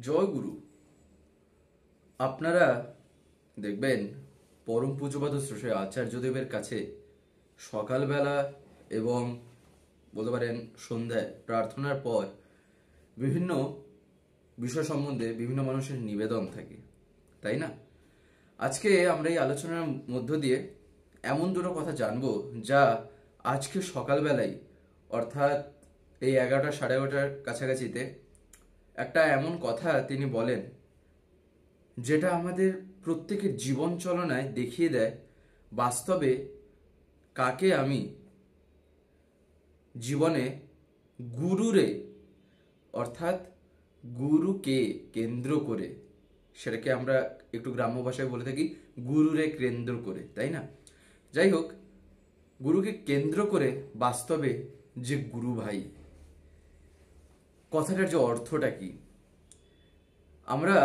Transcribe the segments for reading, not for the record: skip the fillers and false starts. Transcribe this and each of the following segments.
জয় গুরু। আপনারা দেখবেন পরম পূজ্যপাদ শ্রী আচার্যদেবের কাছে সকালবেলা এবং বলতে পারেন সন্ধ্যায় প্রার্থনার পর বিভিন্ন বিষয় সম্বন্ধে বিভিন্ন মানুষের নিবেদন থাকে, তাই না? আজকে আমরা এই আলোচনার মধ্য দিয়ে এমন দুটো কথা জানবো যা আজকে সকালবেলায় অর্থাৎ এই 11টা সাড়ে 11টার কাছাকাছিতে একটা এমন কথা তিনি বলেন যেটা আমাদের প্রত্যেকের জীবন চলনায় দেখিয়ে দেয় বাস্তবে কাকে আমি জীবনে গুরুরে অর্থাৎ গুরুকে কেন্দ্র করে, সেটাকে আমরা একটু গ্রাম্য ভাষায় বলে থাকি গুরুরে কেন্দ্র করে, তাই না? যাই হোক, গুরুকে কেন্দ্র করে বাস্তবে যে গুরু ভাই কথাটার যে অর্থটা কি আমরা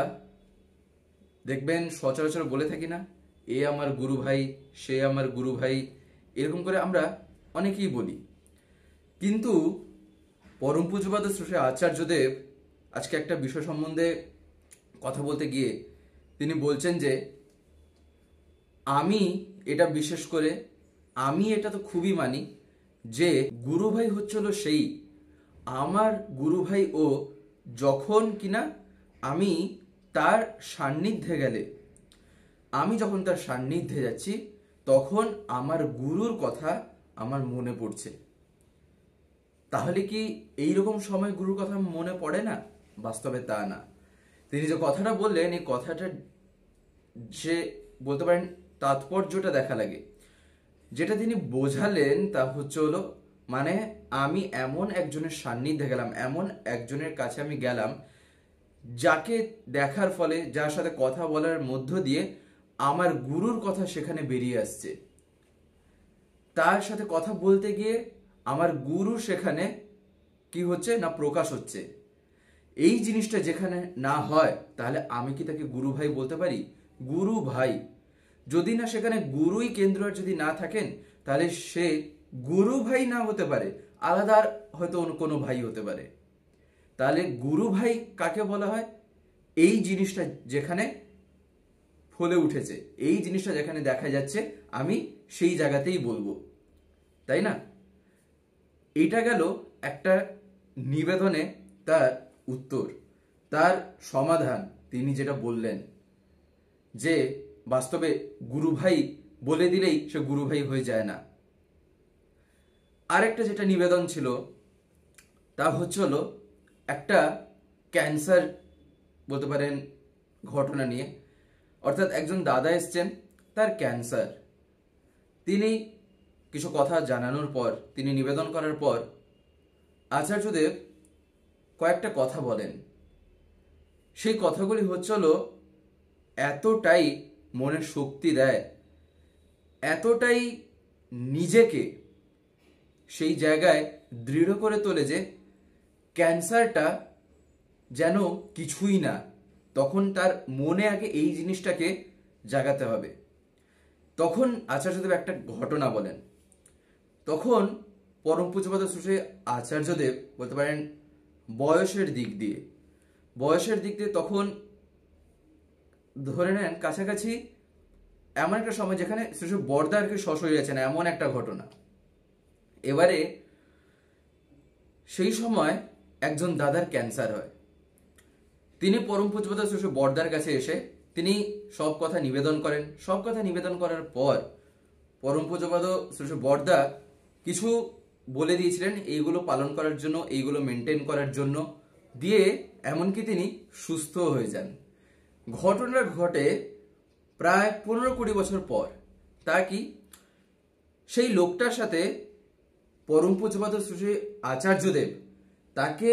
দেখবেন সচরাচর বলে থাকি না, এ আমার গুরু ভাই, সে আমার গুরু ভাই, এরকম করে আমরা অনেকেই বলি। কিন্তু পরম পূজ্যপাদ শ্রী আচার্যদেব আজকে একটা বিষয় সম্বন্ধে কথা বলতে গিয়ে তিনি বলছেন যে আমি এটা বিশেষ করে আমি এটা তো খুবই মানি যে গুরু ভাই হচ্ছিল সেই আমার গুরু ভাই ও যখন কিনা আমি তার সান্নিধ্যে গেলে, আমি যখন তার সান্নিধ্যে যাচ্ছি তখন আমার গুরুর কথা আমার মনে পড়ছে। তাহলে কি এইরকম সময় গুরুর কথা মনে পড়ে না? বাস্তবে তা না। তিনি যে কথাটা বললেন এই কথাটা যে বলতে পারেন তাৎপর্যটা দেখা লাগে, যেটা তিনি বোঝালেন তা হচ্ছে হলো মানে আমি এমন একজনের সান্নিধ্যে গেলাম, এমন একজনের কাছে আমি গেলাম যাকে দেখার ফলে, যার সাথে কথা বলার মধ্য দিয়ে আমার গুরুর কথা সেখানে বেরিয়ে আসছে। তার সাথে কথা বলতে গিয়ে আমার গুরু সেখানে কি হচ্ছে না প্রকাশ হচ্ছে। এই জিনিসটা যেখানে না হয় তাহলে আমি কি তাকে গুরু ভাই বলতে পারি? গুরু ভাই যদি না সেখানে গুরুই কেন্দ্র যদি না থাকেন তাহলে সে গুরু ভাই না হতে পারে, আলাদা হয়তো অন্য কোনো ভাই হতে পারে। তাহলে গুরু ভাই কাকে বলা হয়? এই জিনিসটা যেখানে ফলে উঠেছে, এই জিনিসটা যেখানে দেখা যাচ্ছে আমি সেই জায়গাতেই বলবো, তাই না? এইটা গেল একটা নিবেদনে তার উত্তর, তার সমাধান। তিনি যেটা বললেন যে বাস্তবে গুরু ভাই বলে দিলেই সে গুরু ভাই হয়ে যায় না। আরেকটা যেটা নিবেদন ছিল তা হচ্ছে হলো একটা ক্যান্সার বলতে পারেন ঘটনা নিয়ে, অর্থাৎ একজন দাদা এসছেন, তার ক্যান্সার। তিনি কিছু কথা জানানোর পর, তিনি নিবেদন করার পর আচার্যদেব কয়েকটা কথা বলেন। সেই কথাগুলি হচ্ছিল এতটাই মনে শক্তি দেয়, এতটাই নিজেকে সেই জায়গায় দৃঢ় করে তোলে যে ক্যান্সারটা যেন কিছুই না। তখন তার মনে আগে এই জিনিসটাকে জাগাতে হবে। তখন আচার্যদেব একটা ঘটনা বলেন। তখন পরম পূজ্যপাদ শ্রী আচার্যদেব বলতে পারেন বয়সের দিক দিয়ে তখন ধরে নেন কাছাকাছি এমন একটা সময় যেখানে শ্রী বরদারকে শশ হয়ে যাচ্ছে না, এমন একটা ঘটনা। এবারে সেই সময় একজন দাদার ক্যান্সার হয়। তিনি পরম পূজ্যপাদ শ্রী বরদার কাছে এসে তিনি সব কথা নিবেদন করেন। সব কথা নিবেদন করার পর পরম পূজ্যপাদ শ্রী বরদা কিছু বলে দিয়েছিলেন এইগুলো পালন করার জন্য, এইগুলো মেনটেন করার জন্য, দিয়ে এমনকি তিনি সুস্থ হয়ে যান। ঘটনা ঘটে প্রায় 15-20 বছর পর। তা কি সেই লোকটার সাথে পরম পূজ্যপাদ শ্রী আচার্যদেব তাকে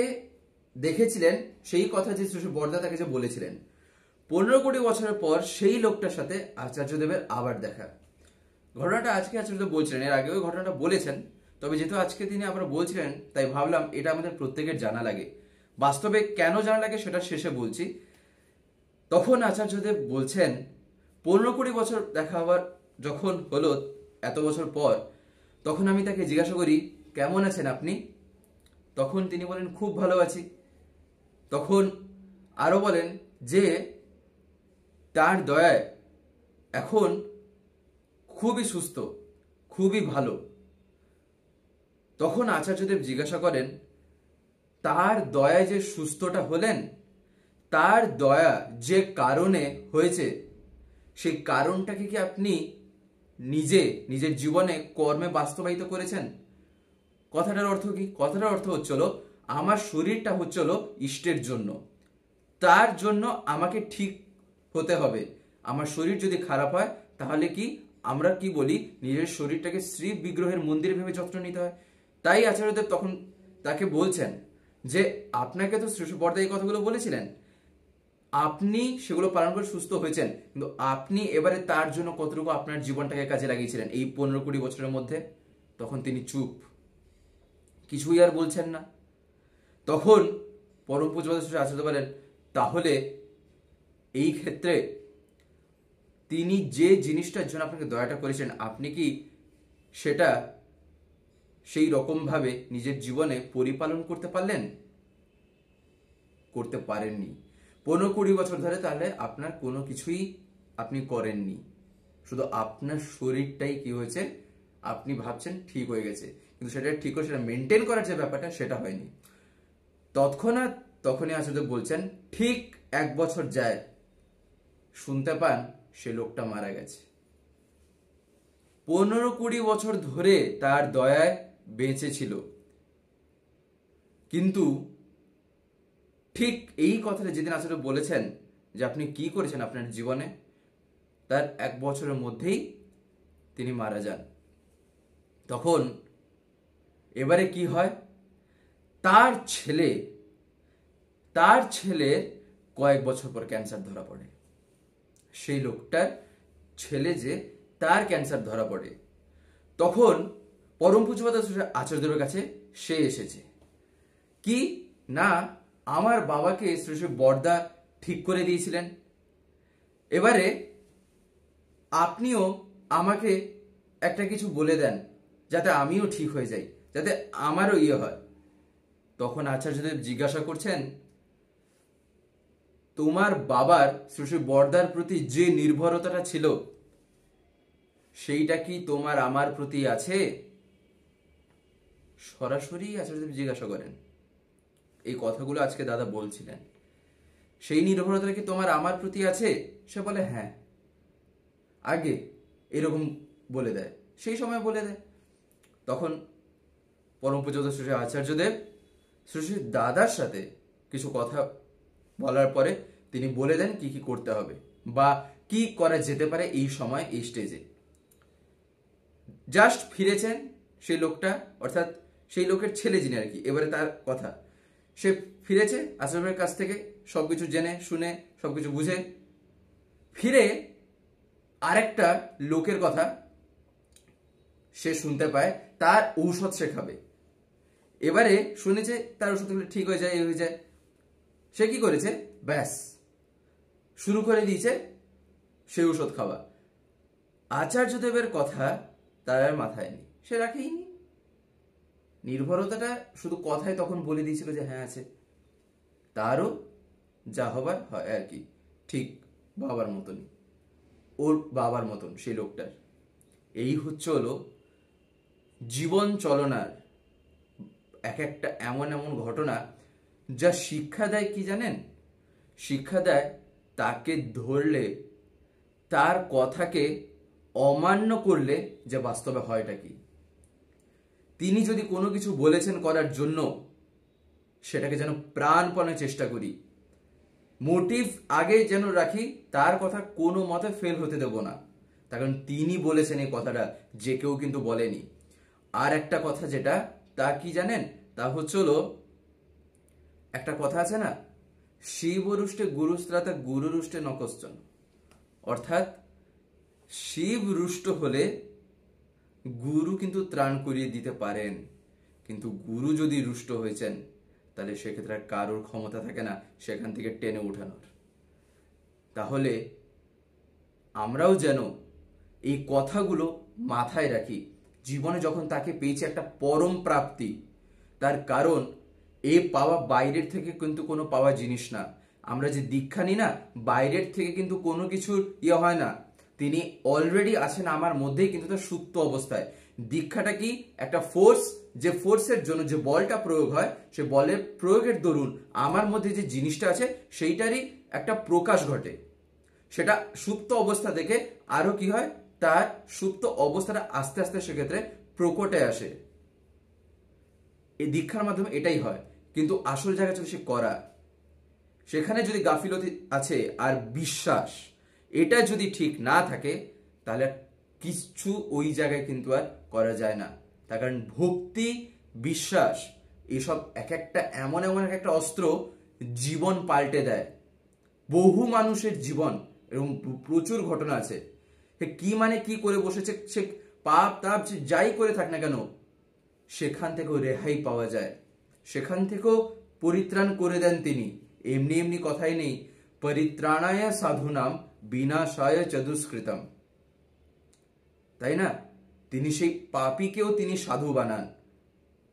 দেখেছিলেন, সেই কথা যে শ্রী বরদা তাকে যে বলেছিলেন। 15-20 বছরের পর সেই লোকটার সাথে আচার্যদেবের আবার দেখা। ঘটনাটা আজকে আচার্যদেব বলছিলেন, এর আগেও ঘটনাটা বলেছেন, তবে যেহেতু আজকে তিনি আবার বলছিলেন তাই ভাবলাম এটা আমাদের প্রত্যেকের জানা লাগে। বাস্তবে কেন জানা লাগে সেটা শেষে বলছি। তখন আচার্যদেব বলছেন 15-20 বছর দেখা হওয়ার যখন হলো, এত বছর পর, তখন আমি তাকে জিজ্ঞাসা করি কেমন আছেন আপনি? তখন তিনি বলেন খুব ভালো আছি। তখন আরো বলেন যে তার দয়ায় এখন খুবই সুস্থ, খুবই ভালো। তখন আচার্যদেব জিজ্ঞাসা করেন, তার দয়ায় যে সুস্থটা হলেন, তার দয়া যে কারণে হয়েছে, সেই কারণটাকে কি আপনি নিজের জীবনে কর্মে বাস্তবায়িত করেছেন? কথাটার অর্থ কি? কথাটার অর্থ হচ্ছিল, আমার শরীরটা হচ্ছিল ইষ্টের জন্য, তার জন্য আমাকে ঠিক হতে হবে। আমার শরীর যদি খারাপ হয় তাহলে কি আমরা কি বলি, নিজের শরীরটাকে শ্রী বিগ্রহের মন্দির ভেবে যত্ন নিতে হয়। তাই আচার্যদেব তখন তাকে বলছেন যে আপনাকে তো শ্রী বর্দা এই কথাগুলো বলেছিলেন, আপনি সেগুলো পালন করে সুস্থ হয়েছেন, কিন্তু আপনি এবারে তার জন্য কতটুকু আপনার জীবনটাকে কাজে লাগিয়েছিলেন এই 15-20 বছরের মধ্যে? তখন তিনি চুপ, কিছুই আর বলছেন না। তখন পরম পূজ্যপাদ আচার্য বলেন, তাহলে এই ক্ষেত্রে তিনি যে জিনিসটার জন্য আপনাকে দয়াটা করেছেন, আপনি কি সেটা সেই রকম ভাবে নিজের জীবনে পরিপালন করতে পারলেন? করতে পারেননি। 15-20 বছর ধরে তাহলে আপনার কোনো কিছুই আপনি করেননি, শুধু আপনার শরীরটাই কি হয়েছে, আপনি ভাবছেন ঠিক হয়ে গেছে, কিন্তু সেটা ঠিক করে সেটা মেনটেন করার যে ব্যাপারটা, সেটা হয়নি। তৎক্ষণাৎ তখনই আচার্য বলছেন, ঠিক 1 বছর যায়, শুনতে পান সে লোকটা মারা গেছে। 15-20 বছর ধরে তার দয়ায় বেঁচে ছিল, কিন্তু ঠিক এই কথাটা যেদিন আচার্য বলেছেন যে আপনি কি করেছেন আপনার জীবনে, তার 1 বছরের মধ্যেই তিনি মারা যান। তখন এবারে কি হয়, তার ছেলের কয়েক বছর পর ক্যান্সার ধরা পড়ে। সেই লোকটার ছেলে যে, তার ক্যান্সার ধরা পড়ে। তখন পরম পূজ্যপাদ আচার্যদেবের কাছে সে এসেছে কি না, আমার বাবাকে শ্রী শ্রী বর্দা ঠিক করে দিয়েছিলেন, এবারে আপনিও আমাকে একটা কিছু বলে দেন যাতে আমিও ঠিক হয়ে যাই, যাতে আমারও ইয়ে হয়। তখন আচার্যদেব জিজ্ঞাসা করছেন, তোমার বাবার শ্রী শ্রী বর্দার প্রতি যে নির্ভরতাটা ছিল, সেইটা কি তোমার আমার প্রতি আছে? সরাসরি আচার্যদেব জিজ্ঞাসা করেন। এই কথাগুলো আজকে দাদা বলছিলেন, সেই নির্ভরতা কি তোমার আমার প্রতি আছে? সে বলে হ্যাঁ। আগে এরকম বলে দেয়, সেই সময় বলে দেয়। তখন পরম পূজ্য শ্রী আচার্যদেব শ্রী দাদার সাথে কিছু কথা বলার পরে তিনি বলে দেন কি কি করতে হবে বা কি করা যেতে পারে এই সময়, এই স্টেজে। জাস্ট ফিরেছেন সেই লোকটা, অর্থাৎ সেই লোকের ছেলে যিনি আর কি, এবারে তার কথা, সে ফিরেছে আচার্যের কাছ থেকে সবকিছু জেনে শুনে সবকিছু বুঝে, ফিরে আরেকটা লোকের কথা সে শুনতে পায়, তার ঔষধ সে খাবে। এবারে শুনেছে তার ওষুধ খেলে ঠিক হয়ে যায়, হয়ে যায়। সে কি করেছে, ব্যাস শুরু করে দিয়েছে সেই ওষুধ খাওয়া। আচার্যদেবের কথা তার আর মাথায় নেই, সে রাখেইনি। নির্ভরতাটা শুধু কথায় তখন বলে দিয়েছিল যে হ্যাঁ আছে, তারও যা হবার হয় আর কি, ঠিক বাবার মতনই, ওর বাবার মতন সেই লোকটার। এই হলো জীবন চলনার এক একটা এমন এমন ঘটনা যা শিক্ষা দেয় কি জানেন? শিক্ষা দেয় তাকে ধরলে, তার কথাকে অমান্য করলে যে বাস্তবে হয়টা কি। তিনি যদি কোনো কিছু বলেছেন করার জন্য, সেটাকে যেন প্রাণপণে চেষ্টা করি, মোটিভ আগে যেন রাখি, তার কথা কোনো মতে ফেল হতে দেব না, তার কারণ তিনি বলেছেন এই কথাটা, যে কেউ কিন্তু বলেনি। আর একটা কথা যেটা, তা কি জানেন? তা হচ্ছিল একটা কথা আছে না, শিব রুষ্টে গুরুস্ত্রাতা গুরু রুষ্টে নকশ্চন, অর্থাৎ শিব রুষ্ট হলে গুরু কিন্তু ত্রাণ করিয়ে দিতে পারেন, কিন্তু গুরু যদি রুষ্ট হয়েছেন তাহলে সেক্ষেত্রে আর কারোর ক্ষমতা থাকে না সেখান থেকে টেনে উঠানোর। তাহলে আমরাও যেন এই কথাগুলো মাথায় রাখি জীবনে, যখন তাকে পেয়েছে একটা পরম প্রাপ্তি, তার কারণ এ পাওয়া বাইরের থেকে কিন্তু কোনো পাওয়া জিনিস না, আমরা যে দীক্ষা নিই না, বাইরের থেকে কিন্তু কোনো কিছুর ইয়ে হয় না, তিনি অলরেডি আছেন আমার মধ্যেই, কিন্তু তার সুপ্ত অবস্থায়। দীক্ষাটা কি? একটা ফোর্স, যে ফোর্সের জন্য যে বলটা প্রয়োগ হয়, সে বলের প্রয়োগের দরুন আমার মধ্যে যে জিনিসটা আছে সেইটারই একটা প্রকাশ ঘটে। সেটা সুপ্ত অবস্থা থেকে আরো কি হয়, তার সুপ্ত অবস্থাটা আস্তে আস্তে সেক্ষেত্রে প্রকটে আসে। এই দীক্ষার মাধ্যমে এটাই হয়। কিন্তু আসল জায়গা হচ্ছে সে করা। সেখানে যদি গাফিলতি আছে আর বিশ্বাস, এটা যদি ঠিক না থাকে, তাহলে কিছু ওই জায়গায় কিন্তু আর করা যায় না। তার কারণ ভক্তি, বিশ্বাস এসব এক একটা এমন এমন এক একটা অস্ত্র, জীবন পাল্টে দেয় বহু মানুষের জীবন। এরকম প্রচুর ঘটনা আছে। সে কি মানে কি করে বসেছে, সে পাপ তাপ যাই করে থাক না কেন, সেখান থেকেও রেহাই পাওয়া যায়, সেখান থেকেও পরিত্রাণ করে দেন তিনি। এমনি এমনি কথাই নেই, পরিত্রাণায় সাধুনাম বিনাশায় চতুষ্কৃতম, তাই না? তিনি সেই পাপীকেও তিনি সাধু বানান।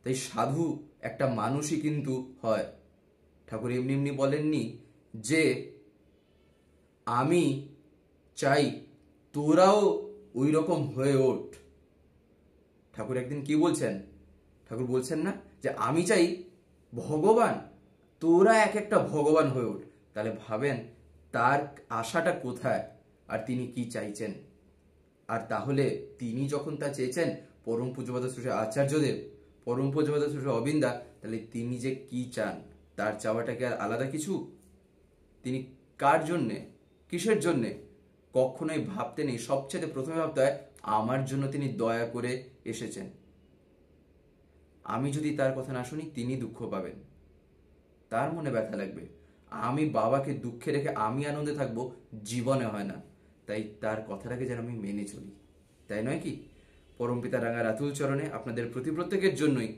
তাই সাধু একটা মানুষই কিন্তু হয়। ঠাকুর এমনি এমনি বলেননি যে আমি চাই তোরাও ওই রকম হয়ে ওঠ। ঠাকুর একদিন কি বলছেন? ঠাকুর বলছেন না যে আমি চাই ভগবান তোরা এক একটা ভগবান হয়ে ওঠ। তাহলে ভাবেন তার আশাটা কোথায় আর তিনি কি চাইছেন। আর তাহলে তিনি যখন তা চেয়েছেন পরম পূজ্যপাদ শ্রী আচার্যদেব, পরম পূজ্যপাদ শ্রী অবিন্দা, তাহলে তিনি যে কি চান, তার চাওয়াটা কি আর আলাদা কিছু? তিনি কার জন্যে, কিসের জন্যে কখনোই ভাবতে নেই। সবচেয়ে প্রথমে ভাবতে হয় আমার জন্য তিনি দয়া করে এসেছেন। আমি যদি তার কথা না শুনি তিনি দুঃখ পাবেন, তার মনে ব্যথা লাগবে। আমি বাবাকে দুঃখে রেখে আমি আনন্দে থাকবো, জীবনে হয় না। তাই তার কথাটাকে যেন আমি মেনে চলি, তাই নয় কি? পরমপিতা রাঙা রাতুল চরণে আপনাদের প্রতি প্রত্যেকের জন্যই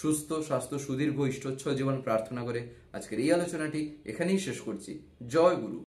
সুস্থ স্বাস্থ্য সুদীর্ঘ ইষ্টচ্ছল জীবন প্রার্থনা করে আজকের এই আলোচনাটি এখানেই শেষ করছি। জয় গুরু।